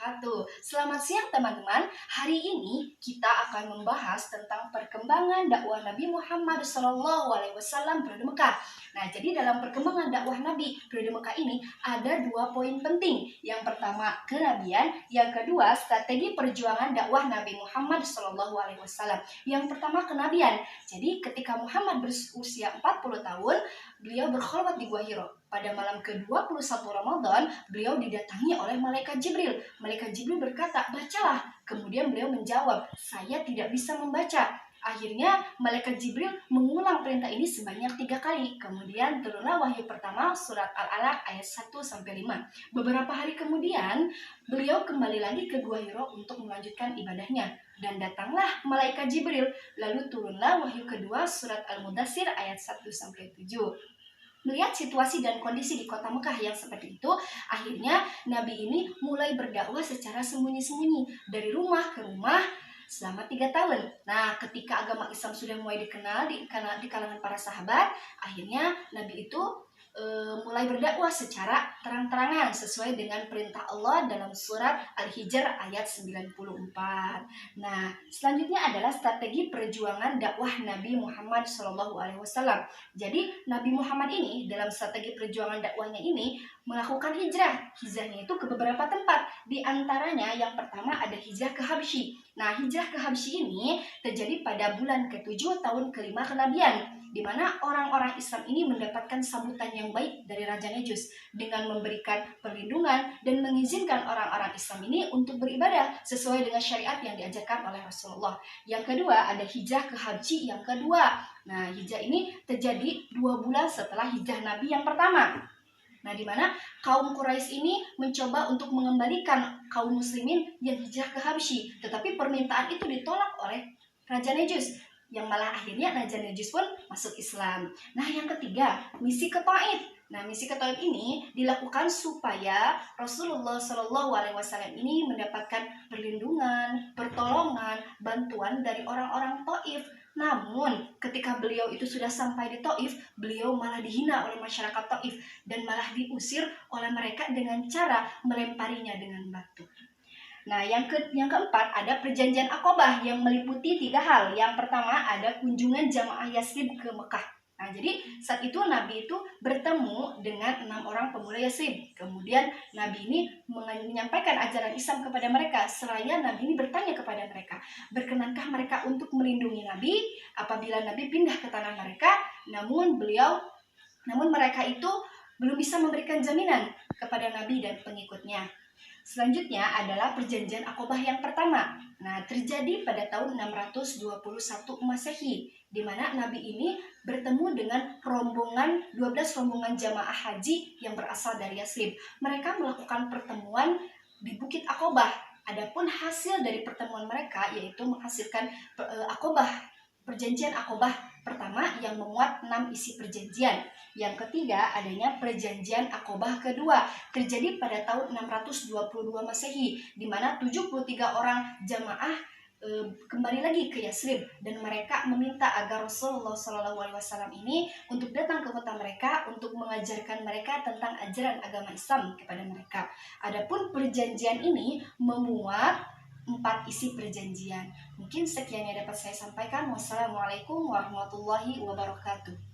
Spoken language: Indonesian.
wabarakatuh. Selamat siang teman-teman. Hari ini kita akan membahas tentang perkembangan dakwah Nabi Muhammad SAW periode Mekah. Nah, jadi dalam perkembangan dakwah Nabi periode Mekah ini ada 2 poin penting. Yang pertama kenabian, yang kedua strategi perjuangan dakwah Nabi Muhammad SAW. Yang pertama kenabian. Jadi ketika Muhammad berusia 40 tahun, beliau berkholwat di Gua Hiro. Pada malam ke-21 Ramadan, beliau didatangi oleh malaikat Jibril. Malaikat Jibril berkata, bacalah. Kemudian beliau menjawab, saya tidak bisa membaca. Akhirnya malaikat Jibril mengulang perintah ini sebanyak 3 kali. Kemudian turunlah wahyu pertama surat Al-Alaq ayat 1-5. Beberapa hari kemudian beliau kembali lagi ke Gua Hiro untuk melanjutkan ibadahnya. Dan datanglah malaikat Jibril. Lalu turunlah wahyu kedua surat Al-Mudaththir ayat 1-7. Melihat situasi dan kondisi di kota Mekah yang seperti itu, akhirnya Nabi ini mulai berdakwah secara sembunyi-sembunyi dari rumah ke rumah selama 3 tahun. Nah, ketika agama Islam sudah mulai dikenal di kalangan para sahabat, akhirnya Nabi itu mulai berdakwah secara terang-terangan sesuai dengan perintah Allah dalam surat Al-Hijr ayat 94. Nah, selanjutnya adalah strategi perjuangan dakwah Nabi Muhammad SAW. Jadi, Nabi Muhammad ini dalam strategi perjuangan dakwahnya ini melakukan hijrah. Hijrahnya itu ke beberapa tempat. Di antaranya yang pertama ada hijrah ke Habsyi. Nah, hijrah ke Habsyi ini terjadi pada bulan ke-7 tahun ke-5 kenabian, di mana orang-orang Islam ini mendapatkan sambutan yang baik dari Raja Nejus dengan memberikan perlindungan dan mengizinkan orang-orang Islam ini untuk beribadah sesuai dengan syariat yang diajarkan oleh Rasulullah. Yang kedua ada hijrah ke Habsyi yang kedua. Nah, hijrah ini terjadi 2 bulan setelah hijrah Nabi yang pertama. Nah, di mana kaum Quraisy ini mencoba untuk mengembalikan kaum muslimin yang hijrah ke Habsyi, tetapi permintaan itu ditolak oleh Raja Nejus, yang malah akhirnya Raja Nejus pun masuk Islam. Nah, yang ketiga, misi ke Taif. Nah, misi ke Taif ini dilakukan supaya Rasulullah SAW ini mendapatkan perlindungan, pertolongan, bantuan dari orang-orang Taif. Namun, ketika beliau itu sudah sampai di Taif, beliau malah dihina oleh masyarakat Taif dan malah diusir oleh mereka dengan cara melemparinya dengan batu. Nah, yang keempat ada perjanjian Aqabah yang meliputi 3 hal. Yang pertama ada kunjungan jamaah Yasrib ke Mekah. Nah, jadi saat itu Nabi itu bertemu dengan 6 orang pemuda Yasrib. Kemudian Nabi ini menyampaikan ajaran Islam kepada mereka. Seraya Nabi ini bertanya kepada mereka, berkenankah mereka untuk melindungi Nabi apabila Nabi pindah ke tanah mereka? Namun mereka itu belum bisa memberikan jaminan kepada Nabi dan pengikutnya. Selanjutnya adalah perjanjian Aqabah yang pertama. Nah, terjadi pada tahun 621 Masehi, di mana Nabi ini bertemu dengan 12 rombongan jamaah haji yang berasal dari Yasrib. Mereka melakukan pertemuan di Bukit Aqabah. Adapun hasil dari pertemuan mereka yaitu menghasilkan perjanjian Aqabah pertama yang memuat 6 isi perjanjian. Yang ketiga adanya perjanjian Aqabah kedua terjadi pada tahun 622 Masehi, di mana 73 orang jamaah kembali lagi ke Yasrib dan mereka meminta agar Rasulullah SAW ini untuk datang ke kota mereka untuk mengajarkan mereka tentang ajaran agama Islam kepada mereka. Adapun perjanjian ini memuat 4 isi perjanjian. Mungkin sekian yang dapat saya sampaikan. Wassalamualaikum warahmatullahi wabarakatuh.